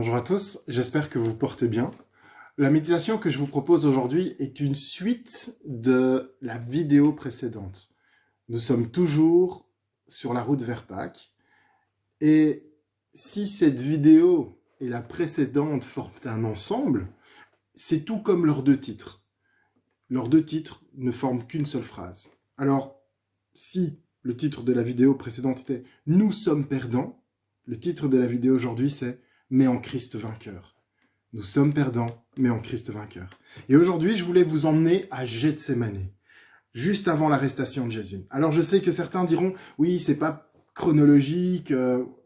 Bonjour à tous, j'espère que vous portez bien. La méditation que je vous propose aujourd'hui est une suite de la vidéo précédente. Nous sommes toujours sur la route vers Pâques. Et si cette vidéo et la précédente forment un ensemble, c'est tout comme leurs deux titres. Leurs deux titres ne forment qu'une seule phrase. Alors, si le titre de la vidéo précédente était « Nous sommes perdants », le titre de la vidéo aujourd'hui c'est « Mais en Christ vainqueur ». Nous sommes perdants, mais en Christ vainqueur. Et aujourd'hui, je voulais vous emmener à Gethsémanée, juste avant l'arrestation de Jésus. Alors je sais que certains diront « Oui, c'est pas chronologique,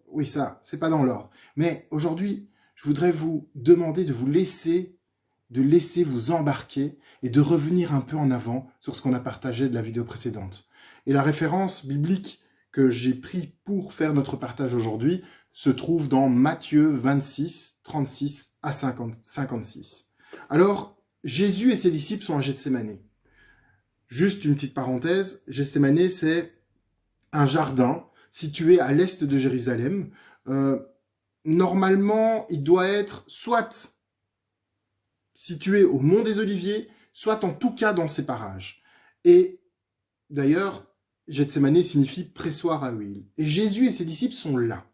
oui ça, c'est pas dans l'ordre ». Mais aujourd'hui, je voudrais vous demander de laisser vous embarquer et de revenir un peu en avant sur ce qu'on a partagé de la vidéo précédente. Et la référence biblique que j'ai pris pour faire notre partage aujourd'hui se trouve dans Matthieu 26, 36 à 56. Alors, Jésus et ses disciples sont à Gethsémanée. Juste une petite parenthèse, Gethsémanée, c'est un jardin situé à l'est de Jérusalem. Normalement, il doit être soit situé au Mont des Oliviers, soit en tout cas dans ces parages. Et d'ailleurs, Gethsémanée signifie pressoir à huile. Et Jésus et ses disciples sont là.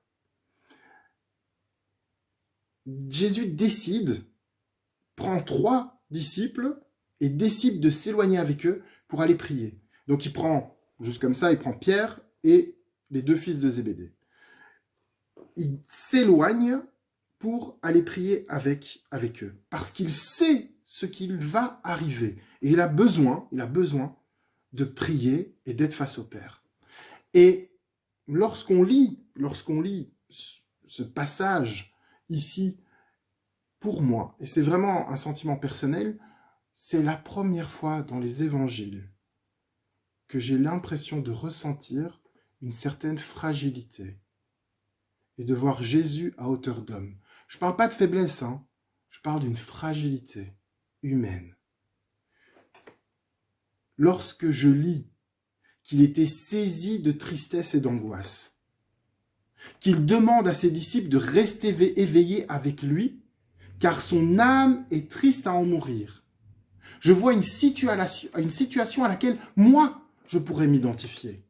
Jésus prend 3 disciples et décide de s'éloigner avec eux pour aller prier. Donc il prend, juste comme ça, il prend Pierre et les 2 fils de Zébédée. Il s'éloigne pour aller prier avec eux, parce qu'il sait ce qu'il va arriver. Et il a besoin de prier et d'être face au Père. Et lorsqu'on lit ce passage ici, pour moi, et c'est vraiment un sentiment personnel, c'est la première fois dans les évangiles que j'ai l'impression de ressentir une certaine fragilité et de voir Jésus à hauteur d'homme. Je ne parle pas de faiblesse, je parle d'une fragilité humaine. Lorsque je lis qu'il était saisi de tristesse et d'angoisse, qu'il demande à ses disciples de rester éveillés avec lui, car son âme est triste à en mourir. Je vois une situation à laquelle moi, je pourrais m'identifier.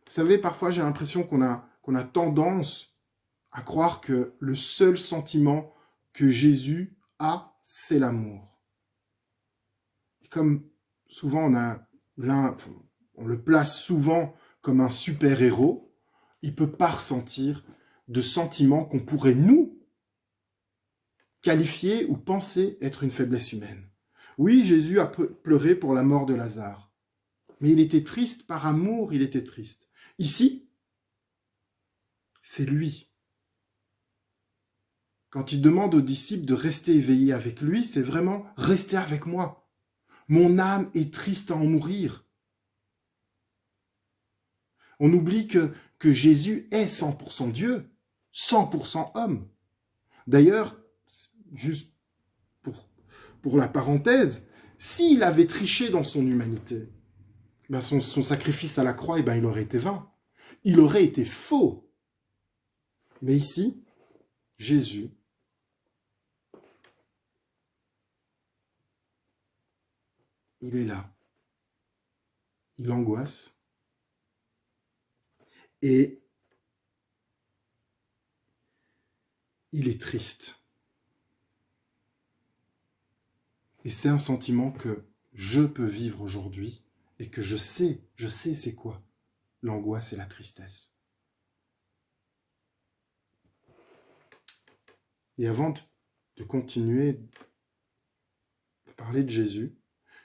Vous savez, parfois j'ai l'impression qu'on a tendance à croire que le seul sentiment que Jésus a, c'est l'amour. Et comme souvent on le place souvent comme un super-héros, il ne peut pas ressentir de sentiments qu'on pourrait nous qualifier ou penser être une faiblesse humaine. Oui, Jésus a pleuré pour la mort de Lazare, mais il était triste, par amour, il était triste. Ici, c'est lui. Quand il demande aux disciples de rester éveillés avec lui, c'est vraiment « restez avec moi. Mon âme est triste à en mourir. » On oublie que Jésus est 100% Dieu, 100% homme. D'ailleurs, juste pour la parenthèse, s'il avait triché dans son humanité, son sacrifice à la croix, il aurait été vain. Il aurait été faux. Mais ici, Jésus, il est là. Il angoisse. Et il est triste. Et c'est un sentiment que je peux vivre aujourd'hui et que je sais c'est quoi l'angoisse et la tristesse. Et avant de continuer de parler de Jésus,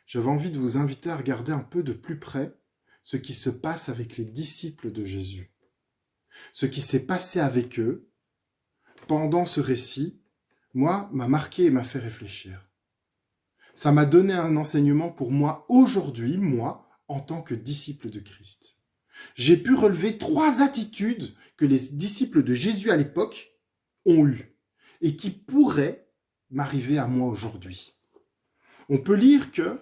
j'avais envie de vous inviter à regarder un peu de plus près ce qui se passe avec les disciples de Jésus. Ce qui s'est passé avec eux pendant ce récit, moi, m'a marqué et m'a fait réfléchir. Ça m'a donné un enseignement pour moi aujourd'hui, moi, en tant que disciple de Christ. J'ai pu relever 3 attitudes que les disciples de Jésus à l'époque ont eues et qui pourraient m'arriver à moi aujourd'hui. On peut lire que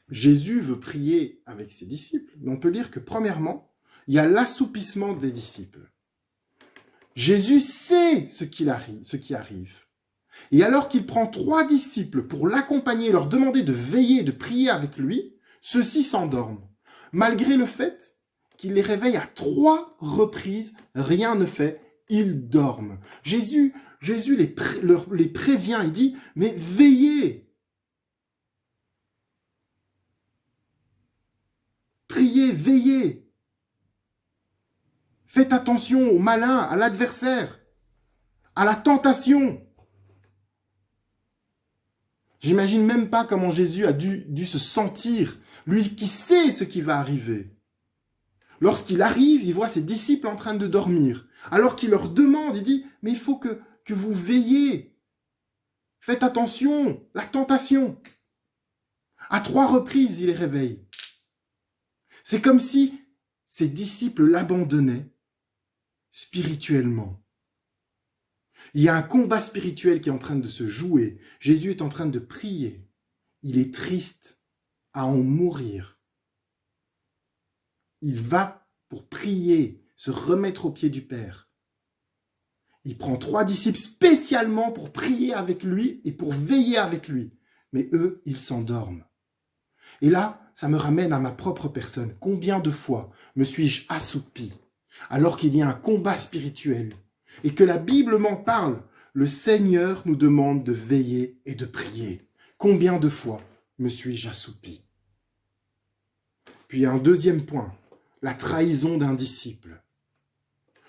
Jésus veut prier avec ses disciples, mais on peut lire que premièrement, il y a l'assoupissement des disciples. Jésus sait ce qui arrive. Et alors qu'il prend 3 disciples pour l'accompagner et leur demander de veiller, de prier avec lui, ceux-ci s'endorment. Malgré le fait qu'il les réveille à 3 reprises, rien ne fait, ils dorment. Jésus les prévient, il dit, mais veillez, priez, veillez. Faites attention au malin, à l'adversaire, à la tentation. J'imagine même pas comment Jésus a dû se sentir, lui qui sait ce qui va arriver. Lorsqu'il arrive, il voit ses disciples en train de dormir. Alors qu'il leur demande, il dit, mais il faut que vous veillez. Faites attention, la tentation. À 3 reprises, il les réveille. C'est comme si ses disciples l'abandonnaient spirituellement. Il y a un combat spirituel qui est en train de se jouer. Jésus est en train de prier. Il est triste à en mourir. Il va pour prier, se remettre aux pieds du Père. Il prend 3 disciples spécialement pour prier avec lui et pour veiller avec lui. Mais eux, ils s'endorment. Et là, ça me ramène à ma propre personne. Combien de fois me suis-je assoupi alors qu'il y a un combat spirituel et que la Bible m'en parle? Le Seigneur nous demande de veiller et de prier. Combien de fois me suis-je assoupi? Puis un deuxième point, la trahison d'un disciple.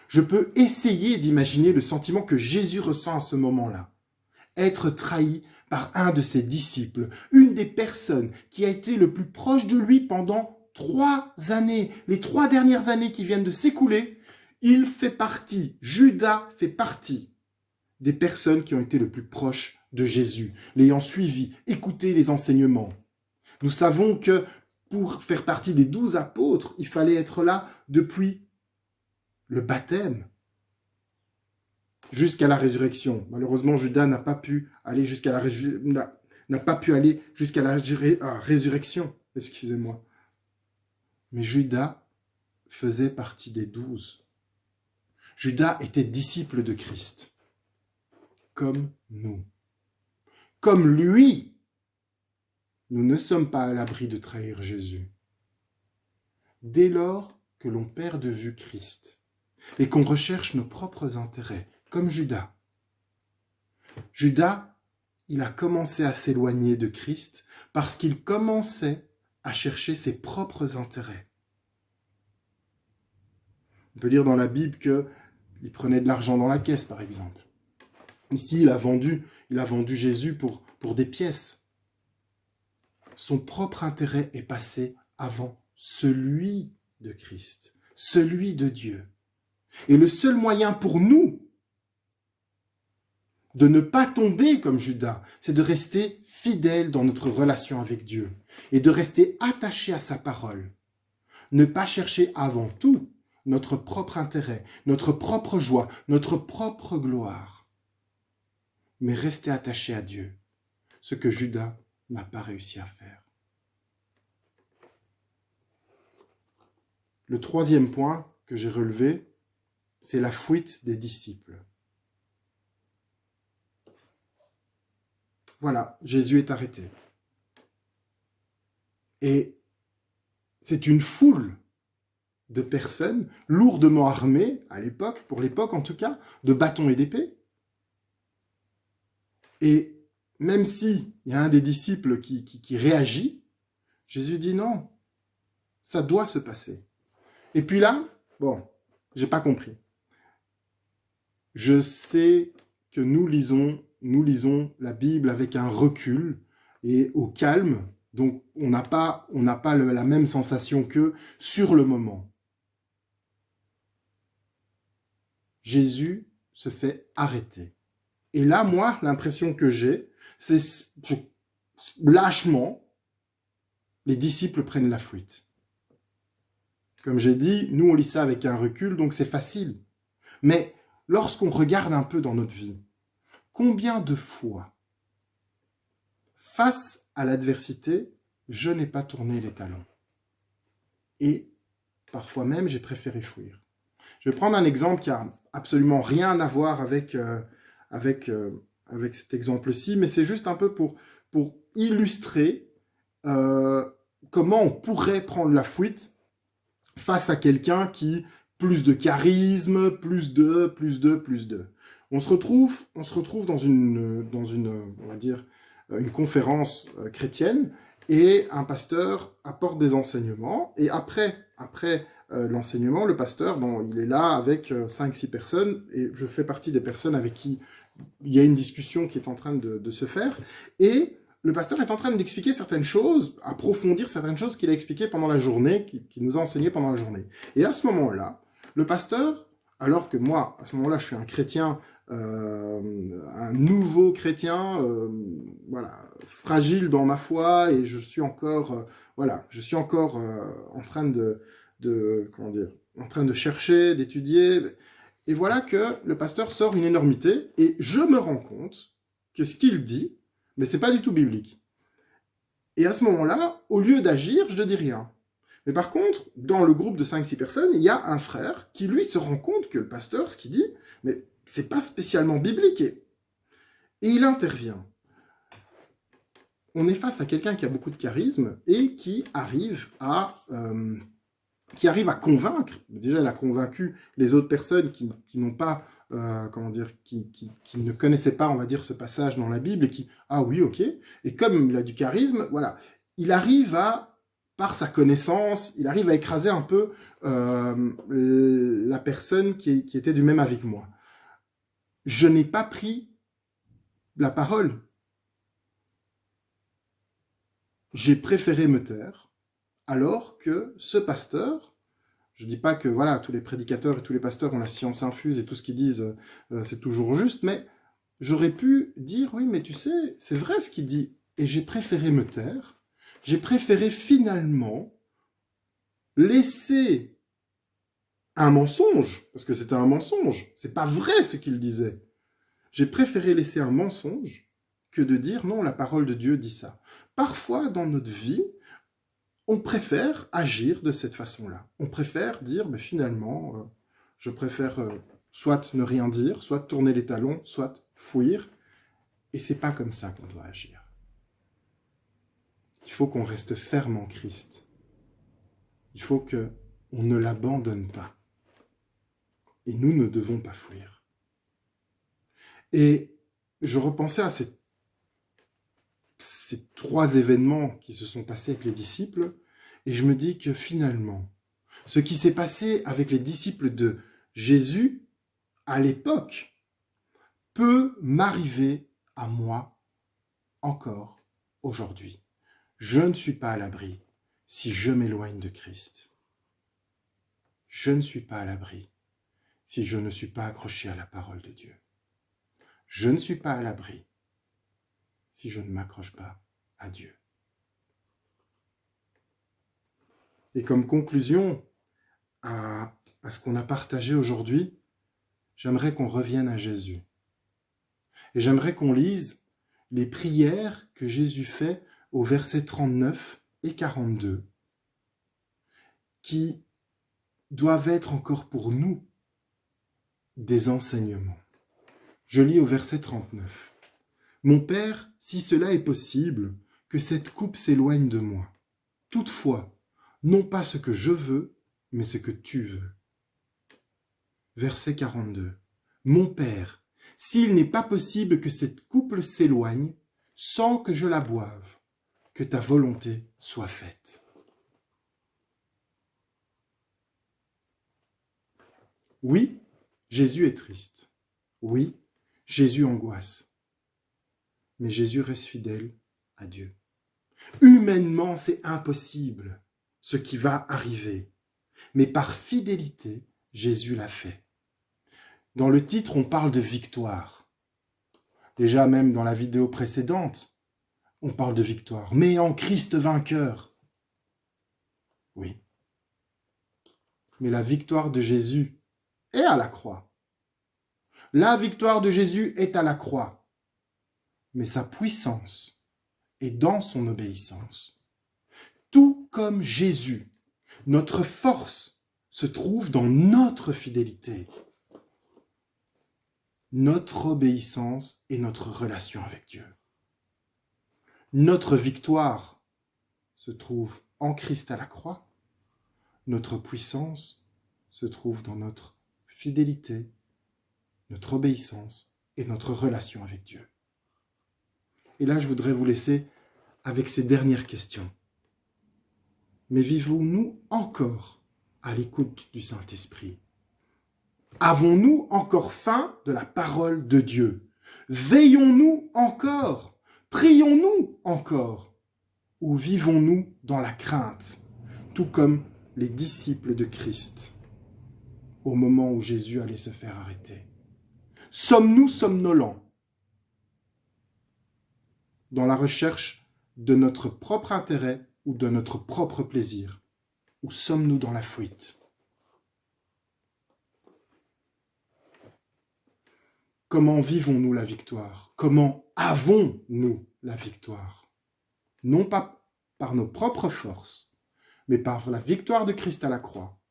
Je peux essayer d'imaginer le sentiment que Jésus ressent à ce moment-là. Être trahi par un de ses disciples, une des personnes qui a été le plus proche de lui pendant 3 années. Les 3 dernières années qui viennent de s'écouler, Judas fait partie des personnes qui ont été le plus proches de Jésus, l'ayant suivi, écouté les enseignements. Nous savons que pour faire partie des 12 apôtres, il fallait être là depuis le baptême jusqu'à la résurrection. Malheureusement, Judas n'a pas pu aller jusqu'à la résurrection. Excusez-moi. Mais Judas faisait partie des 12. Judas était disciple de Christ, comme nous. Comme lui, nous ne sommes pas à l'abri de trahir Jésus. Dès lors que l'on perd de vue Christ et qu'on recherche nos propres intérêts, comme Judas. Judas, il a commencé à s'éloigner de Christ parce qu'il commençait à chercher ses propres intérêts. On peut lire dans la Bible qu'il prenait de l'argent dans la caisse, par exemple. Ici, il a vendu Jésus pour des pièces. Son propre intérêt est passé avant celui de Christ, celui de Dieu. Et le seul moyen pour nous de ne pas tomber comme Judas, c'est de rester fidèle dans notre relation avec Dieu et de rester attaché à sa parole. Ne pas chercher avant tout notre propre intérêt, notre propre joie, notre propre gloire, mais rester attaché à Dieu, ce que Judas n'a pas réussi à faire. Le 3e point que j'ai relevé, c'est la fuite des disciples. Voilà, Jésus est arrêté. Et c'est une foule de personnes lourdement armées, à l'époque, pour l'époque en tout cas, de bâtons et d'épées. Et même s'il y a un des disciples qui réagit, Jésus dit non, ça doit se passer. Et puis là, bon, j'ai pas compris. Je sais que nous lisons la Bible avec un recul et au calme, donc on n'a pas la même sensation qu'eux sur le moment. Jésus se fait arrêter. Et là, moi, l'impression que j'ai, c'est lâchement, les disciples prennent la fuite. Comme j'ai dit, nous on lit ça avec un recul, donc c'est facile. Mais lorsqu'on regarde un peu dans notre vie, combien de fois, face à l'adversité, je n'ai pas tourné les talons? Et parfois même, j'ai préféré fuir. Je vais prendre un exemple qui a absolument rien à voir avec cet exemple-ci, mais c'est juste un peu pour illustrer comment on pourrait prendre la fuite face à quelqu'un qui plus de charisme, plus de. On se retrouve dans on va dire, une conférence chrétienne, et un pasteur apporte des enseignements, et après l'enseignement, le pasteur, bon, il est là avec 5-6 personnes, et je fais partie des personnes avec qui il y a une discussion qui est en train de se faire, et le pasteur est en train d'expliquer certaines choses, approfondir certaines choses qu'il a expliquées pendant la journée, qu'il nous a enseignées pendant la journée. Et à ce moment-là, le pasteur, alors que moi, à ce moment-là, je suis un chrétien, un nouveau chrétien, voilà, fragile dans ma foi, et je suis encore, en train comment dire, en train de chercher, d'étudier. Et voilà que le pasteur sort une énormité, et je me rends compte que ce qu'il dit, mais c'est pas du tout biblique. Et à ce moment-là, au lieu d'agir, je ne dis rien. Mais par contre, dans le groupe de 5-6 personnes, il y a un frère qui, lui, se rend compte que le pasteur, ce qu'il dit, mais c'est pas spécialement biblique. Et il intervient. On est face à quelqu'un qui a beaucoup de charisme et qui arrive à convaincre. Déjà, il a convaincu les autres personnes qui n'ont pas, qui ne connaissaient pas, on va dire, ce passage dans la Bible, et qui, ah oui, ok. Et comme il a du charisme, voilà, il arrive par sa connaissance, il arrive à écraser un peu la personne qui était du même avis que moi. Je n'ai pas pris la parole. J'ai préféré me taire, alors que ce pasteur, je ne dis pas que voilà, tous les prédicateurs et tous les pasteurs ont la science infuse et tout ce qu'ils disent, c'est toujours juste, mais j'aurais pu dire, oui, mais tu sais, c'est vrai ce qu'il dit, et j'ai préféré me taire, j'ai préféré finalement laisser un mensonge, parce que c'était un mensonge, c'est pas vrai ce qu'il disait. J'ai préféré laisser un mensonge que de dire non, la parole de Dieu dit ça. Parfois, dans notre vie, on préfère agir de cette façon-là. On préfère dire, mais finalement, je préfère soit ne rien dire, soit tourner les talons, soit fuir. Et c'est pas comme ça qu'on doit agir. Il faut qu'on reste ferme en Christ. Il faut qu'on ne l'abandonne pas. Et nous ne devons pas fuir. Et je repensais à ces 3 événements qui se sont passés avec les disciples, et je me dis que finalement, ce qui s'est passé avec les disciples de Jésus à l'époque peut m'arriver à moi encore aujourd'hui. Je ne suis pas à l'abri si je m'éloigne de Christ. Je ne suis pas à l'abri si je ne suis pas accroché à la parole de Dieu. Je ne suis pas à l'abri si je ne m'accroche pas à Dieu. Et comme conclusion à ce qu'on a partagé aujourd'hui, j'aimerais qu'on revienne à Jésus. Et j'aimerais qu'on lise les prières que Jésus fait au verset 39 et 42, qui doivent être encore pour nous des enseignements. Je lis au verset 39. « Mon Père, si cela est possible, que cette coupe s'éloigne de moi. Toutefois, non pas ce que je veux, mais ce que tu veux. » Verset 42. « Mon Père, s'il n'est pas possible que cette coupe s'éloigne, sans que je la boive, que ta volonté soit faite. » Oui, Jésus est triste. Oui, Jésus angoisse. Mais Jésus reste fidèle à Dieu. Humainement, c'est impossible ce qui va arriver. Mais par fidélité, Jésus l'a fait. Dans le titre, on parle de victoire. Déjà, même dans la vidéo précédente, on parle de victoire. Mais en Christ vainqueur. Oui. Mais la victoire de Jésus est à la croix. La victoire de Jésus est à la croix. Mais sa puissance est dans son obéissance. Tout comme Jésus, notre force se trouve dans notre fidélité. notre obéissance et notre relation avec Dieu. Notre victoire se trouve en Christ à la croix. Notre puissance se trouve dans notre fidélité, notre obéissance et notre relation avec Dieu. Et là, je voudrais vous laisser avec ces dernières questions. Mais vivons-nous encore à l'écoute du Saint-Esprit? Avons-nous encore faim de la parole de Dieu? Veillons-nous encore? Prions-nous encore? Ou vivons-nous dans la crainte, tout comme les disciples de Christ, au moment où Jésus allait se faire arrêter? Sommes-nous somnolents dans la recherche de notre propre intérêt ou de notre propre plaisir? Ou sommes-nous dans la fuite? Comment vivons-nous la victoire? Comment avons-nous la victoire? Non pas par nos propres forces, mais par la victoire de Christ à la croix.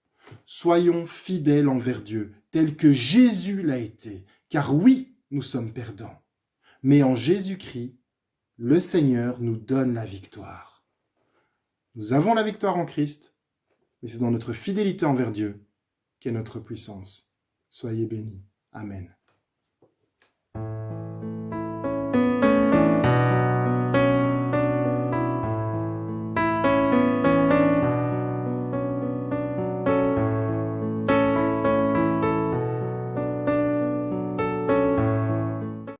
Soyons fidèles envers Dieu, tel que Jésus l'a été, car oui, nous sommes perdants. Mais en Jésus-Christ, le Seigneur nous donne la victoire. Nous avons la victoire en Christ, mais c'est dans notre fidélité envers Dieu qu'est notre puissance. Soyez bénis. Amen.